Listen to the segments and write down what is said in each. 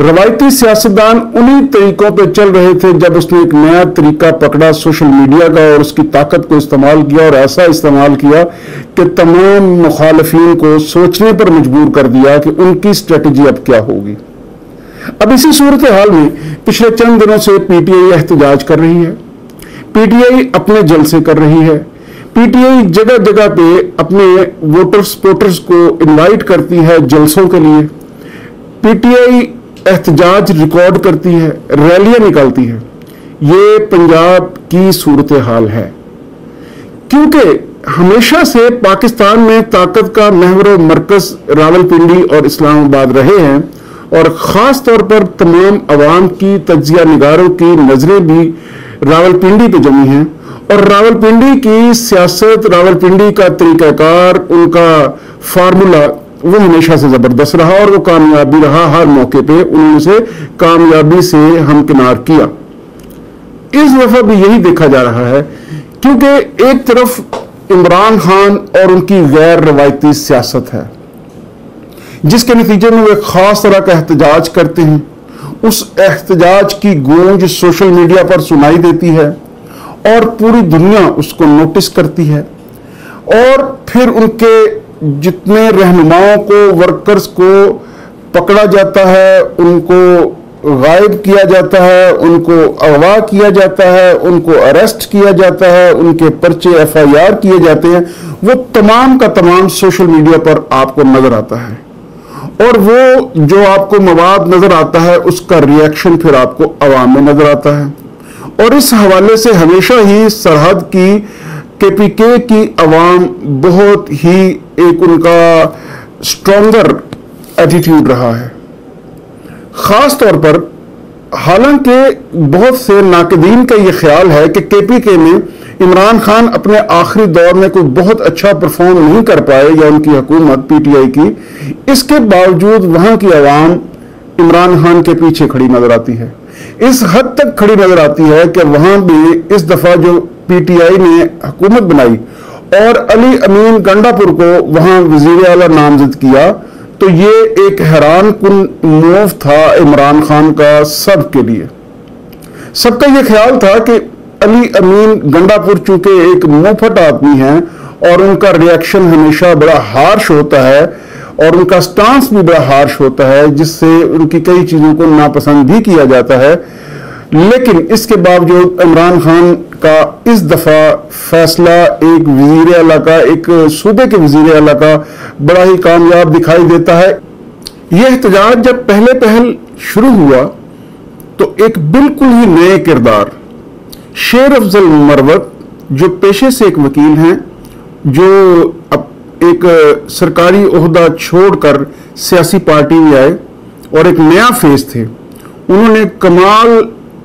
روایتی سیاستدان انہی طریقوں پہ چل رہے تھے جب اس نے ایک نیا طریقہ پکڑا سوشل میڈیا کا اور اس کی طاقت کو استعمال کیا اور ایسا استعمال کیا کہ تمام مخالفین کو سوچنے پر مجبور کر دیا کہ ان کی اسٹریٹجی اب کیا ہوگی۔ اب اسی صورتحال میں پچھلے چند دنوں سے پی ٹی آئی احتجاج کر رہی ہے، پی ٹی آئی اپنے جلسے کر رہی ہے، پی ٹی آئی جگہ جگہ پہ اپنے ووٹر سپورٹرز کو انوائٹ کرتی ہے جلسوں کے لیے، پی ٹی آئی احتجاج ریکارڈ کرتی ہے، ریلیاں نکالتی ہے۔ یہ پنجاب کی صورتحال ہے کیونکہ ہمیشہ سے پاکستان میں طاقت کا محور و مرکز راولپنڈی اور اسلام آباد رہے ہیں، اور خاص طور پر تمام عوام کی تجزیہ نگاروں کی نظریں بھی راولپنڈی پہ جمی ہیں، اور راولپنڈی کی سیاست، راولپنڈی کا طریقہ کار، ان کا فارمولا وہ ہمیشہ سے زبردست رہا اور وہ کامیاب بھی رہا۔ ہر موقع پہ انہوں نے سے کامیابی سے ہمکنار کیا۔ اس دفعہ بھی یہی دیکھا جا رہا ہے کیونکہ ایک طرف عمران خان اور ان کی غیر روایتی سیاست ہے جس کے نتیجے میں وہ ایک خاص طرح کا احتجاج کرتے ہیں، اس احتجاج کی گونج سوشل میڈیا پر سنائی دیتی ہے اور پوری دنیا اس کو نوٹس کرتی ہے، اور پھر ان کے جتنے رہنماؤں کو، ورکرز کو پکڑا جاتا ہے، ان کو غائب کیا جاتا ہے، ان کو اغوا کیا جاتا ہے، ان کو اریسٹ کیا جاتا ہے، ان کے پرچے ایف آئی آر کیے جاتے ہیں، وہ تمام کا تمام سوشل میڈیا پر آپ کو نظر آتا ہے، اور وہ جو آپ کو مواد نظر آتا ہے اس کا ریئیکشن پھر آپ کو عوام میں نظر آتا ہے۔ اور اس حوالے سے ہمیشہ ہی سرحد کی کے پی کے کی عوام بہت ہی ایک ان کا اسٹرانگر ایٹیٹیوڈ رہا ہے، خاص طور پر حالانکہ بہت سے ناقدین کا یہ خیال ہے کہ کے پی کے میں عمران خان اپنے آخری دور میں کوئی بہت اچھا پرفارم نہیں کر پائے، یا ان کی حکومت پی ٹی آئی کی، اس کے باوجود وہاں کی عوام عمران خان کے پیچھے کھڑی نظر آتی ہے، اس حد تک کھڑی نظر آتی ہے کہ وہاں بھی اس دفعہ جو پی ٹی آئی نے حکومت بنائی اور علی امین گنڈا پور کو وہاں وزیر اعلیٰ نامزد کیا، تو یہ ایک حیران کن موو تھا عمران خان کا سب کے لیے۔ سب کا یہ خیال تھا کہ علی امین گنڈا پور چونکہ ایک منہ پھٹ آدمی ہیں اور ان کا ریئیکشن ہمیشہ بڑا ہارش ہوتا ہے اور ان کا سٹانس بھی بڑا ہارش ہوتا ہے، جس سے ان کی کئی چیزوں کو ناپسند بھی کیا جاتا ہے، لیکن اس کے باوجود عمران خان کا اس دفعہ فیصلہ ایک وزیر اعلیٰ کا، ایک صوبے کے وزیر اعلیٰ کا بڑا ہی کامیاب دکھائی دیتا ہے۔ یہ احتجاج جب پہل شروع ہوا تو ایک بالکل ہی نئے کردار شیر افضل مروت، جو پیشے سے ایک وکیل ہیں، جو ایک سرکاری عہدہ چھوڑ کر سیاسی پارٹی میں آئے اور ایک نیا فیس تھے، انہوں نے کمال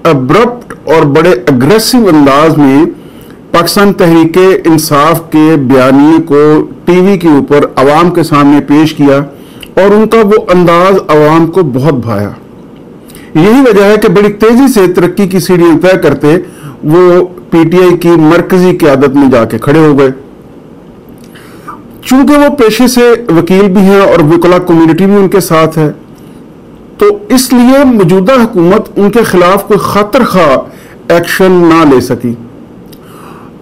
ابرپٹ اور بڑے اگریسو انداز میں پاکستان تحریک انصاف کے بیانیے کو ٹی وی کے اوپر عوام کے سامنے پیش کیا، اور ان کا وہ انداز عوام کو بہت بھایا۔ یہی وجہ ہے کہ بڑی تیزی سے ترقی کی سیڑھیاں طے کرتے وہ پی ٹی آئی کی مرکزی قیادت میں جا کے کھڑے ہو گئے۔ چونکہ وہ پیشے سے وکیل بھی ہیں اور وکلا کمیونٹی بھی ان کے ساتھ ہے، تو اس لیے موجودہ حکومت ان کے خلاف کوئی خاطر خواہ ایکشن نہ لے سکی۔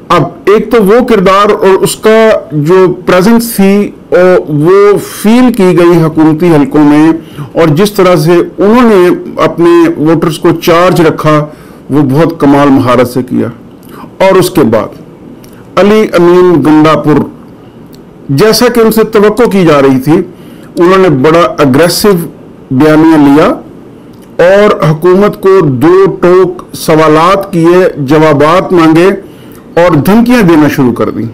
اب ایک تو وہ کردار اور اس کا جو پریزنس تھی وہ فیل کی گئی حکومتی حلقوں میں، اور جس طرح سے انہوں نے اپنے ووٹرز کو چارج رکھا وہ بہت کمال مہارت سے کیا۔ اور اس کے بعد علی امین گنڈا پور، جیسا کہ ان سے توقع کی جا رہی تھی، انہوں نے بڑا اگریسو بیانیہ لیا اور حکومت کو دو ٹوک سوالات کیے، جوابات مانگے اور دھمکیاں دینا شروع کر دی۔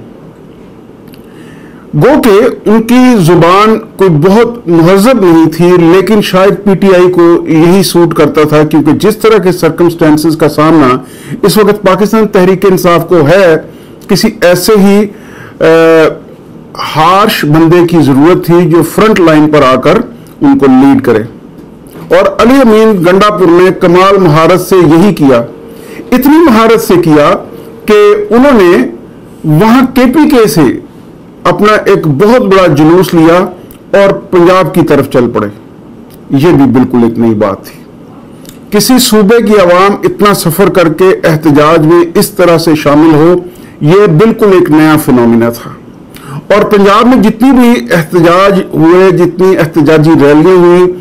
گو کہ ان کی زبان کوئی بہت مہذب نہیں تھی، لیکن شاید پی ٹی آئی کو یہی سوٹ کرتا تھا، کیونکہ جس طرح کے سرکمسٹانسز کا سامنا اس وقت پاکستان تحریک انصاف کو ہے، کسی ایسے ہی ہارش بندے کی ضرورت تھی جو فرنٹ لائن پر آ کر ان کو لیڈ کرے، اور علی امین گنڈا پور نے کمال مہارت سے یہی کیا، اتنی مہارت سے کیا کہ انہوں نے وہاں کے پی کے سے اپنا ایک بہت بڑا جلوس لیا اور پنجاب کی طرف چل پڑے۔ یہ بھی بالکل ایک نئی بات تھی. کسی صوبے کی عوام اتنا سفر کر کے احتجاج میں اس طرح سے شامل ہو، یہ بالکل ایک نیا فینومینا تھا. اور پنجاب میں جتنی بھی احتجاج ہوئے، جتنی احتجاجی ریلیاں ہوئی،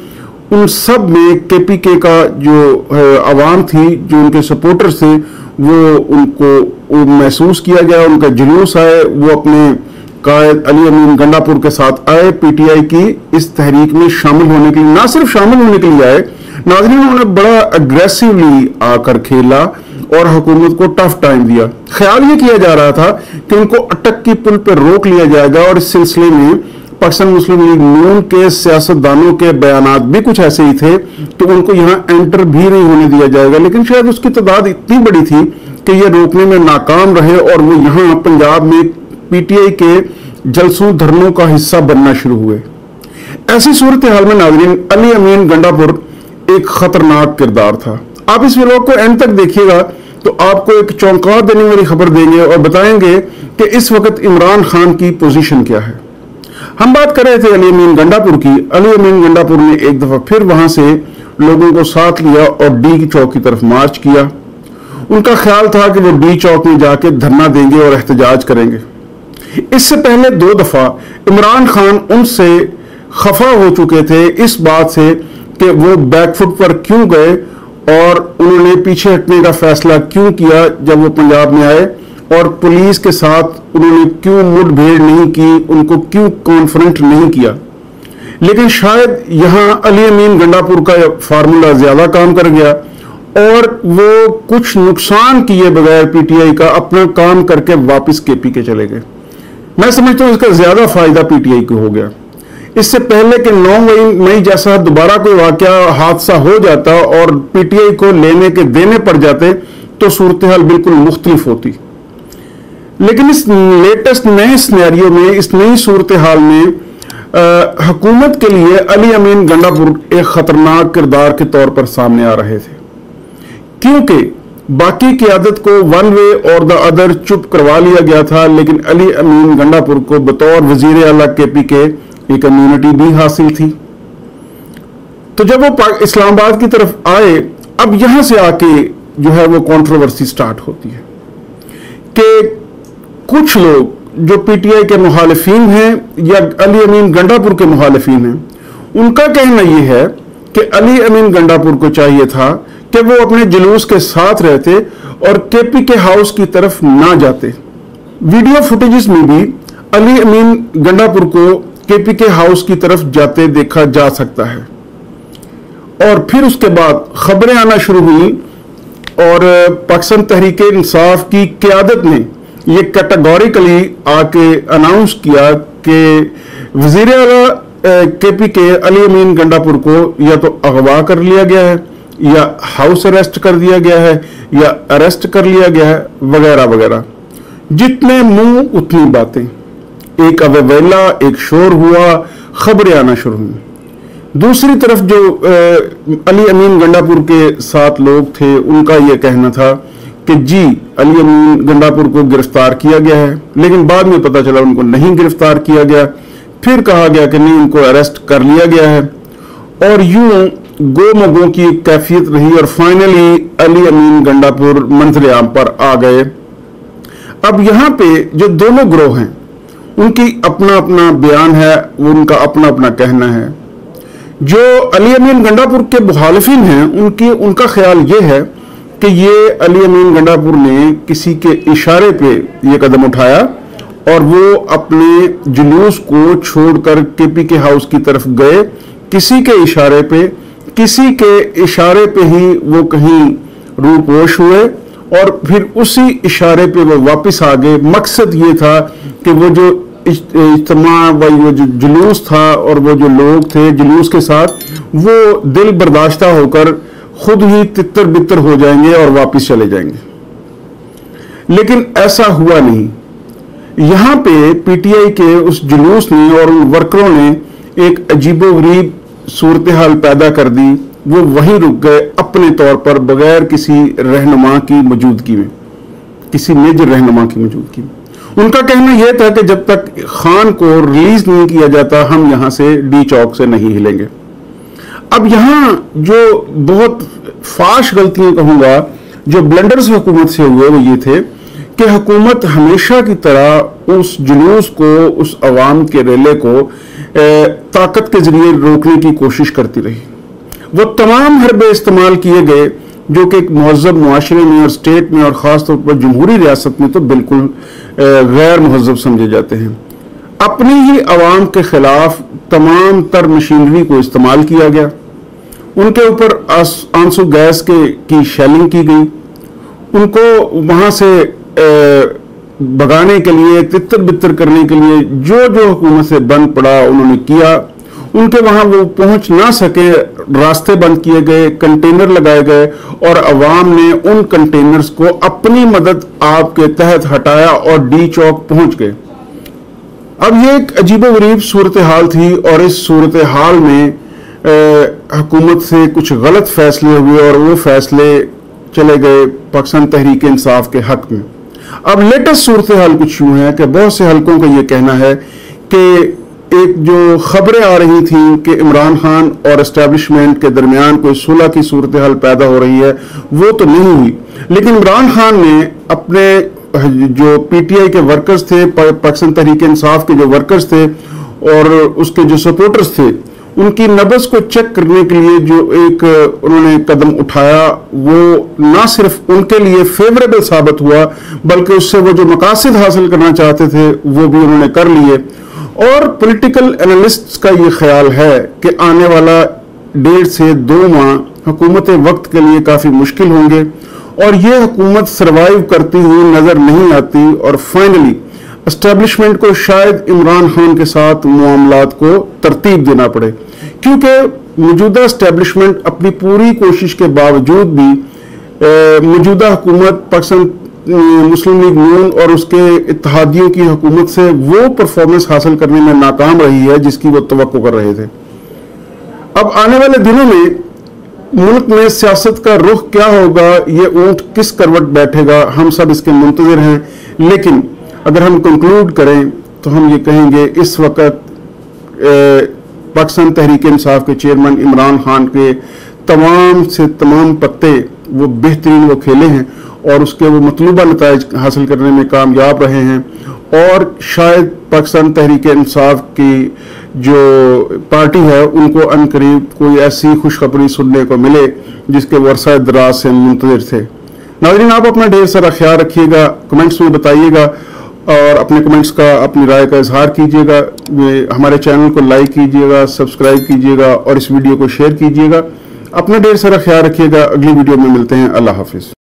ان سب میں کے پی کے کا جو عوام تھی، جو ان کے سپورٹرز تھے، وہ ان کو محسوس کیا گیا. ان کا جلوس آئے، وہ اپنے قائد علی امین گنڈا پور کے ساتھ آئے، پی ٹی آئی کی اس تحریک میں شامل ہونے کے لیے. نہ صرف شامل ہونے کے لیے آئے، ناظرین انہوں نے بڑا اگریسولی آ کر کھیلا اور حکومت کو ٹف ٹائم دیا. خیال یہ کیا جا رہا تھا کہ ان کو اٹک کی پل پہ روک لیا جائے گا، اور اس سلسلے میں پاکستان مسلم لیگ نون کے سیاستدانوں کے بیانات بھی کچھ ایسے ہی تھے کہ ان کو یہاں انٹر بھی نہیں ہونے دیا جائے گا. لیکن شاید اس کی تعداد اتنی بڑی تھی کہ یہ روکنے میں ناکام رہے، اور وہ یہاں پنجاب میں پی ٹی آئی کے جلسوں دھرنوں کا حصہ بننا شروع ہوئے. ایسی صورتحال میں ناظرین علی امین گنڈا پور ایک خطرناک کردار تھا. آپ اس ویلوگ کو اینڈ تک دیکھیے گا تو آپ کو ایک چونکا دینے والی خبر دیں گے اور بتائیں گے کہ اس وقت عمران خان کی پوزیشن کیا ہے. ہم بات کر رہے تھے علی امین گنڈا پور کی. علی امین گنڈا پور نے ایک دفعہ پھر وہاں سے لوگوں کو ساتھ لیا اور ڈی کی چوک کی طرف مارچ کیا. ان کا خیال تھا کہ وہ ڈی چوک میں جا کے دھرنا دیں گے اور احتجاج کریں گے. اس سے پہلے 2 دفعہ عمران خان ان سے خفا ہو چکے تھے اس بات سے کہ وہ بیک فٹ پر کیوں گئے اور انہوں نے پیچھے ہٹنے کا فیصلہ کیوں کیا جب وہ پنجاب میں آئے، اور پولیس کے ساتھ انہوں نے کیوں مڈ بھیڑ نہیں کی، ان کو کیوں کانفرنٹ نہیں کیا. لیکن شاید یہاں علی امین گنڈا پور کا فارمولا زیادہ کام کر گیا اور وہ کچھ نقصان کیے بغیر پی ٹی آئی کا اپنا کام کر کے واپس کے پی کے چلے گئے. میں سمجھتا ہوں اس کا زیادہ فائدہ پی ٹی آئی کو ہو گیا. اس سے پہلے کہ 9 مئی جیسا دوبارہ کوئی واقعہ حادثہ ہو جاتا اور پی ٹی آئی کو لینے کے دینے پڑ جاتے تو صورتحال بالکل مختلف ہوتی. لیکن اس لیٹسٹ نئے سینیریو میں، اس نئی صورتحال میں حکومت کے لیے علی امین گنڈا پور ایک خطرناک کردار کے طور پر سامنے آ رہے تھے، کیونکہ باقی قیادت کو ون وے اور دا ادر چپ کروا لیا گیا تھا، لیکن علی امین گنڈا پور کو بطور وزیر اعلیٰ کے پی کے ایک امیونٹی بھی حاصل تھی. تو جب وہ اسلام آباد کی طرف آئے، اب یہاں سے آ کے جو ہے وہ کنٹروورسی سٹارٹ ہوتی ہے کہ کچھ لوگ جو پی ٹی آئی کے مخالفین ہیں یا علی امین گنڈا پور کے مخالفین ہیں، ان کا کہنا یہ ہے کہ علی امین گنڈا پور کو چاہیے تھا کہ وہ اپنے جلوس کے ساتھ رہتے اور کے پی کے ہاؤس کی طرف نہ جاتے. ویڈیو فوٹیجز میں بھی علی امین گنڈا پور کو کے پی کے ہاؤس کی طرف جاتے دیکھا جا سکتا ہے. اور پھر اس کے بعد خبریں آنا شروع ہوئی اور پاکستان تحریک انصاف کی قیادت نے یہ کیٹیگوریکلی آ کے اناؤنس کیا کہ وزیر اعلیٰ کے پی کے علی امین گنڈا پور کو یا تو اغوا کر لیا گیا ہے یا ہاؤس اریسٹ کر دیا گیا ہے یا اریسٹ کر لیا گیا ہے وغیرہ وغیرہ. جتنے منہ اتنی باتیں. ایک اویلا، ایک شور ہوا، خبریں آنا شروع ہوئی. دوسری طرف جو علی امین گنڈا پور کے ساتھ لوگ تھے، ان کا یہ کہنا تھا کہ جی علی امین گنڈا پور کو گرفتار کیا گیا ہے، لیکن بعد میں پتا چلا ان کو نہیں گرفتار کیا گیا. پھر کہا گیا کہ نہیں، ان کو اریسٹ کر لیا گیا ہے، اور یوں گو مگوں کی کیفیت رہی اور فائنلی علی امین گنڈا پور منظر عام پر آ گئے. اب یہاں پہ جو دونوں گروہ ہیں ان کی اپنا اپنا بیان ہے، ان کا اپنا اپنا کہنا ہے. جو علی امین گنڈا پور کے مخالفین ہیں ان کا خیال یہ ہے کہ یہ علی امین گنڈا پور نے کسی کے اشارے پہ یہ قدم اٹھایا اور وہ اپنے جلوس کو چھوڑ کر کے پی کے ہاؤس کی طرف گئے. کسی کے اشارے پہ ہی وہ کہیں روپوش ہوئے اور پھر اسی اشارے پہ وہ واپس آ گئے. مقصد یہ تھا کہ وہ جو اجتماع وہ جو جلوس تھا اور وہ جو لوگ تھے جلوس کے ساتھ، وہ دل برداشتہ ہو کر خود ہی تتر بتر ہو جائیں گے اور واپس چلے جائیں گے. لیکن ایسا ہوا نہیں. یہاں پہ پی ٹی آئی کے اس جلوس نے اور ان ورکروں نے ایک عجیب و غریب صورتحال پیدا کر دی. وہ وہیں رک گئے اپنے طور پر، بغیر کسی رہنما کی موجودگی میں، کسی میجر رہنما کی موجودگی میں. ان کا کہنا یہ تھا کہ جب تک خان کو ریلیز نہیں کیا جاتا ہم یہاں سے ڈی چوک سے نہیں ہلیں گے. اب یہاں جو بہت فاش غلطیاں کہوں گا جو بلنڈرز حکومت سے ہوئے وہ یہ تھے کہ حکومت ہمیشہ کی طرح اس جلوس کو، اس عوام کے ریلے کو طاقت کے ذریعے روکنے کی کوشش کرتی رہی. وہ تمام حربے استعمال کیے گئے جو کہ ایک مہذب معاشرے میں اور اسٹیٹ میں اور خاص طور پر جمہوری ریاست میں تو بالکل غیر مہذب سمجھے جاتے ہیں. اپنی ہی عوام کے خلاف تمام تر مشینری کو استعمال کیا گیا. ان کے اوپر آنسو گیس کی شیلنگ کی گئی. ان کو وہاں سے بگانے کے لیے، تتر بتر کرنے کے لیے جو حکومت سے بند پڑا انہوں نے کیا. ان کے وہاں وہ پہنچ نہ سکے، راستے بند کیے گئے، کنٹینر لگائے گئے اور عوام نے ان کنٹینرز کو اپنی مدد آپ کے تحت ہٹایا اور ڈی چوک پہنچ گئے. اب یہ ایک عجیب و غریب صورتحال تھی اور اس صورتحال میں حکومت سے کچھ غلط فیصلے ہوئے اور وہ فیصلے چلے گئے پاکستان تحریک انصاف کے حق میں. اب لیٹسٹ صورتحال کچھ یوں ہے کہ بہت سے حلقوں کا یہ کہنا ہے کہ ایک جو خبریں آ رہی تھیں کہ عمران خان اور اسٹیبلشمنٹ کے درمیان کوئی صلح کی صورتحال پیدا ہو رہی ہے، وہ تو نہیں ہوئی. لیکن عمران خان نے اپنے جو پی ٹی آئی کے ورکرز تھے، پاکستان تحریک انصاف کے جو ورکرز تھے اور اس کے جو سپورٹرز تھے، ان کی نبض کو چیک کرنے کے لیے جو ایک انہوں نے قدم اٹھایا وہ نہ صرف ان کے لیے فیوریبل ثابت ہوا بلکہ اس سے وہ جو مقاصد حاصل کرنا چاہتے تھے وہ بھی انہوں نے کر لیے. اور پولیٹیکل انالسٹس کا یہ خیال ہے کہ آنے والا 1.5 سے 2 ماہ حکومت وقت کے لیے کافی مشکل ہوں گے اور یہ حکومت سروائیو کرتی ہوئی نظر نہیں آتی اور فائنلی اسٹیبلشمنٹ کو شاید عمران خان کے ساتھ معاملات کو ترتیب دینا پڑے، کیونکہ موجودہ اسٹیبلشمنٹ اپنی پوری کوشش کے باوجود بھی موجودہ حکومت پاکستان مسلم لیگ نون اور اس کے اتحادیوں کی حکومت سے وہ پرفارمنس حاصل کرنے میں ناکام رہی ہے جس کی وہ توقع کر رہے تھے. اب آنے والے دنوں میں ملک میں سیاست کا رخ کیا ہوگا، یہ اونٹ کس کروٹ بیٹھے گا، ہم سب اس کے منتظر ہیں. لیکن اگر ہم کنکلوڈ کریں تو ہم یہ کہیں گے اس وقت پاکستان تحریک انصاف کے چیئرمین عمران خان کے تمام سے تمام پتے وہ بہترین وہ کھیلے ہیں اور اس کے وہ مطلوبہ نتائج حاصل کرنے میں کامیاب رہے ہیں. اور شاید پاکستان تحریک انصاف کی جو پارٹی ہے ان کو ان قریب کوئی ایسی خوشخبری سننے کو ملے جس کے عرصہ دراز سے منتظر تھے. ناظرین، آپ اپنا ڈھیر سارا خیال رکھیے گا، کمنٹس میں بتائیے گا اور اپنے کمنٹس کا، اپنی رائے کا اظہار کیجیے گا. ہمارے چینل کو لائک کیجیے گا، سبسکرائب کیجیے گا اور اس ویڈیو کو شیئر کیجیے گا. اپنا ڈھیر سارا خیال رکھیے گا. اگلی ویڈیو میں ملتے ہیں. اللہ حافظ.